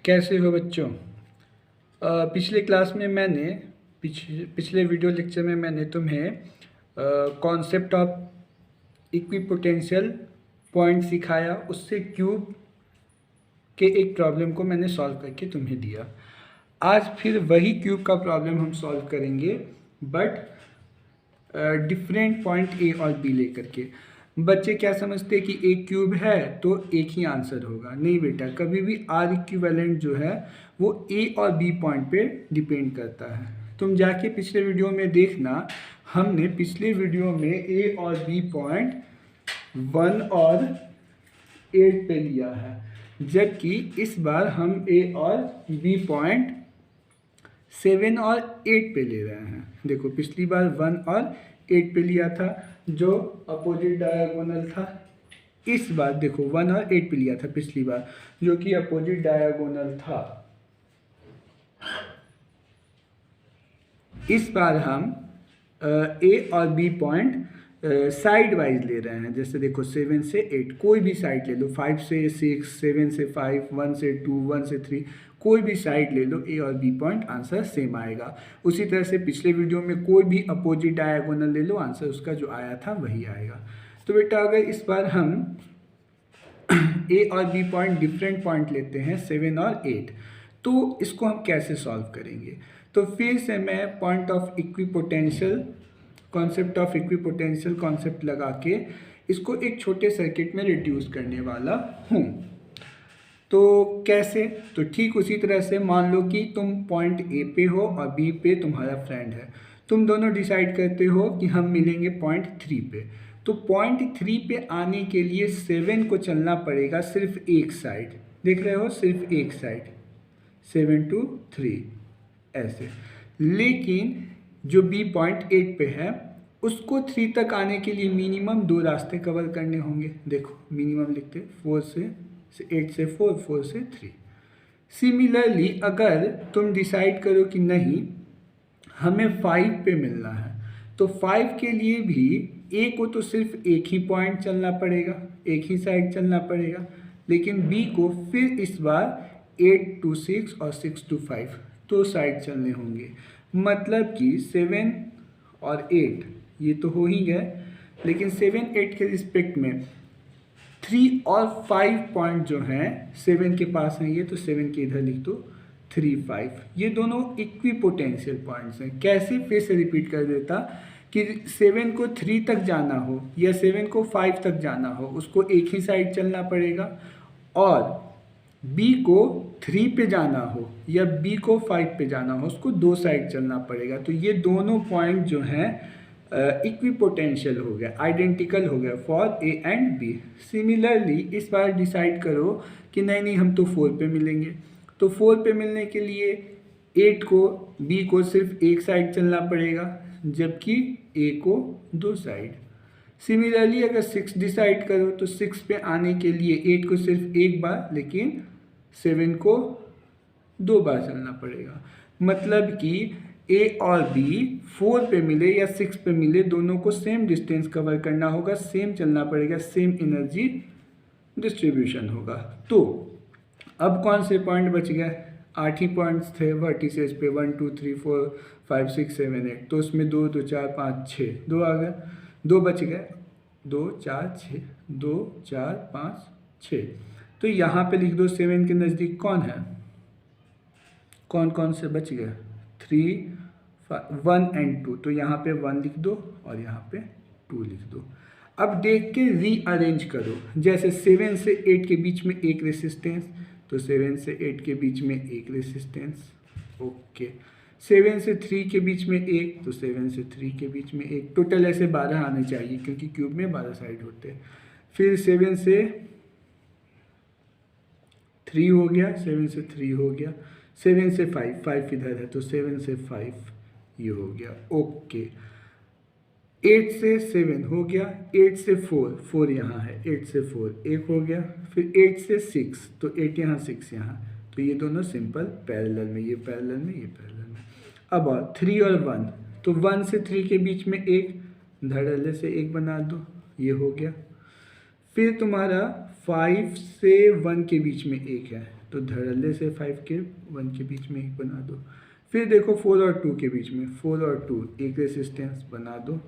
कैसे हो बच्चों। पिछले क्लास में मैंने पिछले वीडियो लेक्चर में मैंने तुम्हें कॉन्सेप्ट ऑफ इक्विपोटेंशियल पॉइंट सिखाया। उससे क्यूब के एक प्रॉब्लम को मैंने सॉल्व करके तुम्हें दिया। आज फिर वही क्यूब का प्रॉब्लम हम सॉल्व करेंगे, बट डिफरेंट पॉइंट ए और बी लेकर के। बच्चे क्या समझते हैं कि एक क्यूब है तो एक ही आंसर होगा। नहीं बेटा, कभी भी आर इक्विवेलेंट जो है वो ए और बी पॉइंट पे डिपेंड करता है। तुम जाके पिछले वीडियो में देखना, हमने पिछले वीडियो में ए और बी पॉइंट 1 और 8 पे लिया है, जबकि इस बार हम ए और बी पॉइंट 7 और 8 पे ले रहे हैं। देखो, पिछली बार 1 और 8 पे लिया था जो अपोजिट डायगोनल था। इस बार देखो 1 और 8 पे लिया था पिछली बार, जो कि अपोजिट डायगोनल था। इस बार हम ए और बी पॉइंट साइड वाइज ले रहे हैं। जैसे देखो 7 से 8 कोई भी साइड ले लो, 5 से 6, 7 से 5, 1 से 2, 1 से 3, कोई भी साइड ले लो, ए और बी पॉइंट आंसर सेम आएगा। उसी तरह से पिछले वीडियो में कोई भी अपोजिट डायगोनल ले लो, आंसर उसका जो आया था वही आएगा। तो बेटा अगर इस बार हम ए और बी पॉइंट डिफरेंट पॉइंट लेते हैं 7 और 8, तो इसको हम कैसे सॉल्व करेंगे। तो फिर से मैं point of equipotential concept of equipotential concept लगा के इसको एक छोटे सर्किट में रिड्यूस करने वाला हूँ। तो कैसे, तो ठीक उसी तरह से मान लो कि तुम पॉइंट ए पे हो और बी पे तुम्हारा फ्रेंड है। तुम दोनों डिसाइड करते हो कि हम मिलेंगे पॉइंट 3 पे। तो पॉइंट 3 पे आने के लिए 7 को चलना पड़ेगा सिर्फ एक साइड। देख रहे हो, सिर्फ एक साइड, 7 to 3 ऐसे। लेकिन जो बी पॉइंट 8 पे है उसको 3 तक आने के लिए मिनिमम 2 रास्ते कवर करने होंगे। देखो मिनिमम लिखते, 4 से 8 से 4, 4 से 3। सिमिलरली अगर तुम डिसाइड करो कि नहीं हमें 5 पे मिलना है, तो 5 के लिए भी ए को तो सिर्फ एक ही पॉइंट चलना पड़ेगा, एक ही साइड चलना पड़ेगा। लेकिन बी को फिर इस बार 8 to 6 और 6 to 5 दो साइड चलने होंगे। मतलब कि 7 और 8 ये तो हो ही गए, लेकिन 7, 8 के रिस्पेक्ट में 3 और 5 पॉइंट जो हैं 7 के पास हैं, ये तो 7 के इधर लिख दो, 3, 5, ये दोनों इक्विपोटेंशियल पॉइंट्स हैं। कैसे, फिर से रिपीट कर देता कि 7 को 3 तक जाना हो या 7 को 5 तक जाना हो, उसको एक ही साइड चलना पड़ेगा। और बी को 3 पे जाना हो या बी को 5 पे जाना हो, उसको 2 साइड चलना पड़ेगा। तो ये दोनों पॉइंट जो हैं इक्विपोटेंशियल हो गया, आइडेंटिकल हो गया for a and b. Similarly इस बार डिसाइड करो कि नहीं हम तो 4 पे मिलेंगे। तो 4 पे मिलने के लिए 8 को बी को सिर्फ एक साइड चलना पड़ेगा, जबकि ए को 2 साइड। सिमिलरली अगर 6 डिसाइड करो तो 6 पे आने के लिए 8 को सिर्फ एक बार, लेकिन 7 को 2 बार चलना पड़ेगा। मतलब कि ए और बी 4 पे मिले या 6 पे मिले, दोनों को सेम डिस्टेंस कवर करना होगा, सेम चलना पड़ेगा, सेम एनर्जी डिस्ट्रीब्यूशन होगा। तो अब कौन से पॉइंट बच गए, 8 ही पॉइंट्स थे वर्टिसेस पे, 1 2 3 4 5 6 7 8। तो उसमें 2 2 4 5 6, 2 आ गए, 2 बच गए, 2 4 6, 2 4 5 6। तो यहाँ पे लिख दो 7 के नज़दीक कौन है, कौन कौन से बच गए, 3, 1 and 2। तो यहाँ पे 1 लिख दो और यहाँ पे 2 लिख दो। अब देख के रीअरेंज करो। जैसे 7 से 8 के बीच में एक रेसिस्टेंस, तो 7 से 8 के बीच में एक रेसिस्टेंस, ओके। 7 से 3 के बीच में एक, तो 7 से 3 के बीच में एक। टोटल ऐसे 12 आने चाहिए क्योंकि क्यूब में 12 साइड होते हैं। फिर 7 से 3 हो गया, 7 से 3 हो गया, 7 से 5, 5 इधर है तो 7 से 5 ये हो गया, ओके। 8 से 7 हो गया, 8 से 4, 4 यहाँ है, 8 से 4 एक हो गया। फिर 8 से 6, तो 8 यहाँ 6 यहाँ, तो ये दोनों सिंपल पैरेलल में, ये पैरेलल में, ये पैरेलल में। अब 3 और 1, तो 1 से 3 के बीच में एक, धड़ल्ले से एक बना दो, ये हो गया। फिर तुम्हारा 5 से 1 के बीच में एक है, तो धड़ल्ले से 5 के 1 के बीच में एक बना दो। फिर देखो 4 और 2 के बीच में 4 और 2 एक रेसिस्टेंस बना दो।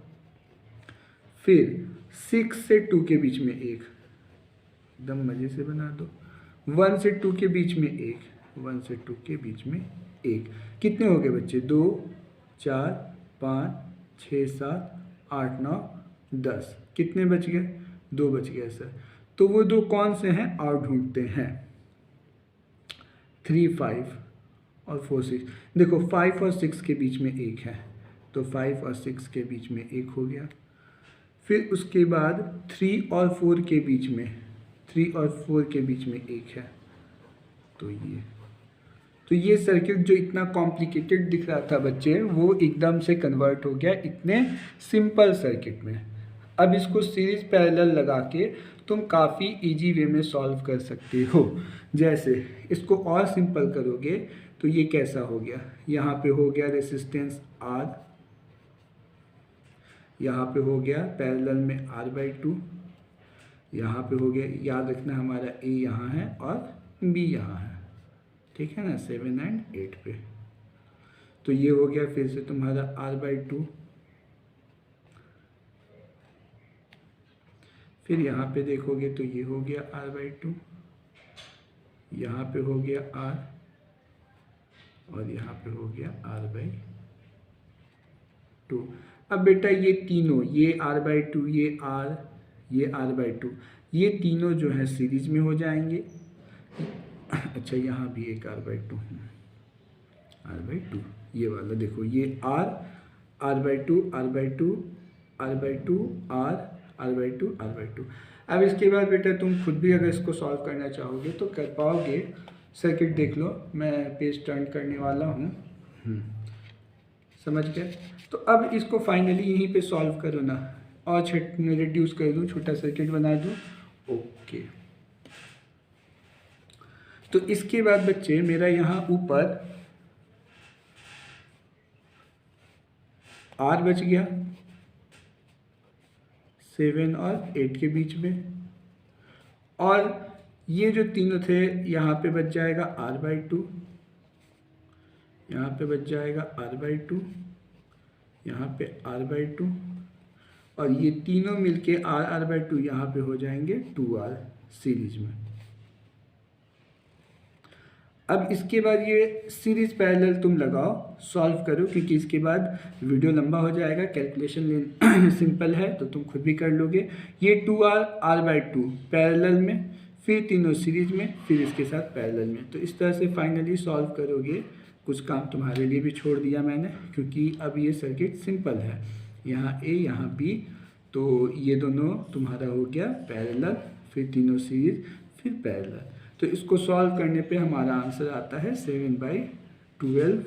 फिर 6 से 2 के बीच में एक, एकदम मज़े से बना दो। 1 से 2 के बीच में एक, 1 से 2 के बीच में एक। कितने हो गए बच्चे? 2 4 5 6 7 8 9 10। कितने बच गए? 2 बच गए सर। तो वो 2 कौन से हैं और ढूंढते हैं। 3 5 और 4 6। देखो 5 और 6 के बीच में एक है, तो 5 और 6 के बीच में एक हो गया। फिर उसके बाद 3 और 4 के बीच में, 3 और 4 के बीच में एक है, तो ये सर्किट जो इतना कॉम्प्लिकेटेड दिख रहा था बच्चे, वो एकदम से कन्वर्ट हो गया इतने सिंपल सर्किट में। अब इसको सीरीज पैरेलल लगा के तुम काफ़ी इजी वे में सॉल्व कर सकते हो। जैसे इसको और सिंपल करोगे तो ये कैसा हो गया, यहाँ पे हो गया रेसिस्टेंस R, यहाँ पे हो गया पैरेलल में R/2, यहाँ पे हो गया, याद रखना हमारा A यहाँ है और B यहाँ है, ठीक है ना, 7 और 8 पे। तो ये हो गया फिर से तुम्हारा R/2। फिर यहाँ पे देखोगे तो ये हो गया R/2, यहाँ पे हो गया R और यहाँ पे हो गया R/2। अब बेटा ये तीनों, ये R/2, ये R, ये R/2, ये तीनों जो है सीरीज में हो जाएंगे। अच्छा यहाँ भी एक R/2, ये वाला देखो, ये R/2, R/2, R/2, R/2। अब इसके बाद बेटा तुम खुद भी अगर इसको सॉल्व करना चाहोगे तो कर पाओगे। सर्किट देख लो, मैं पेज टर्न करने वाला हूँ, समझ गए। तो अब इसको फाइनली यहीं पे सॉल्व करो ना, और रिड्यूस कर दूँ, छोटा सर्किट बना दूँ। ओके, तो इसके बाद बच्चे मेरा यहाँ ऊपर R बच गया 7 और 8 के बीच में, और ये जो तीनों थे यहाँ पे बच जाएगा R/2, यहाँ पे बच जाएगा R/2, यहाँ पे R/2, और ये तीनों मिलके R/2 यहाँ पे हो जाएंगे 2R सीरीज में। अब इसके बाद ये सीरीज पैरेलल तुम लगाओ, सॉल्व करो, क्योंकि इसके बाद वीडियो लंबा हो जाएगा, कैलकुलेशन सिंपल है तो तुम खुद भी कर लोगे। ये 2R R/2 पैरेलल में, फिर तीनों सीरीज में, फिर इसके साथ पैरेलल में। तो इस तरह से फाइनली सॉल्व करोगे। कुछ काम तुम्हारे लिए भी छोड़ दिया मैंने, क्योंकि अब ये सर्किट सिंपल है। यहाँ A, यहाँ B, तो ये दोनों तुम्हारा हो गया पैरेलल, फिर तीनों सीरीज, फिर पैरेलल। तो इसको सॉल्व करने पे हमारा आंसर आता है 7/12।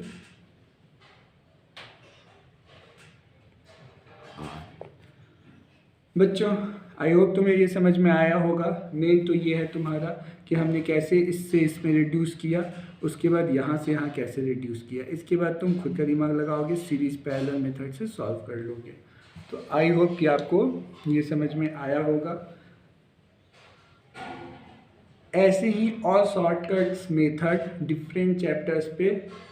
बच्चों आई होप तुम्हें ये समझ में आया होगा। मेन तो ये है तुम्हारा कि हमने कैसे इससे इसमें रिड्यूस किया, उसके बाद यहाँ से यहाँ कैसे रिड्यूस किया। इसके बाद तुम खुद का दिमाग लगाओगे, सीरीज पैरेलल मेथड से सॉल्व कर लोगे। तो आई होप कि आपको ये समझ में आया होगा। ऐसे ही और शॉर्टकट्स मेथड डिफरेंट चैप्टर्स पे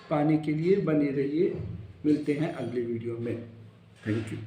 पाने के लिए बने रहिए। मिलते हैं अगले वीडियो में। Thank you.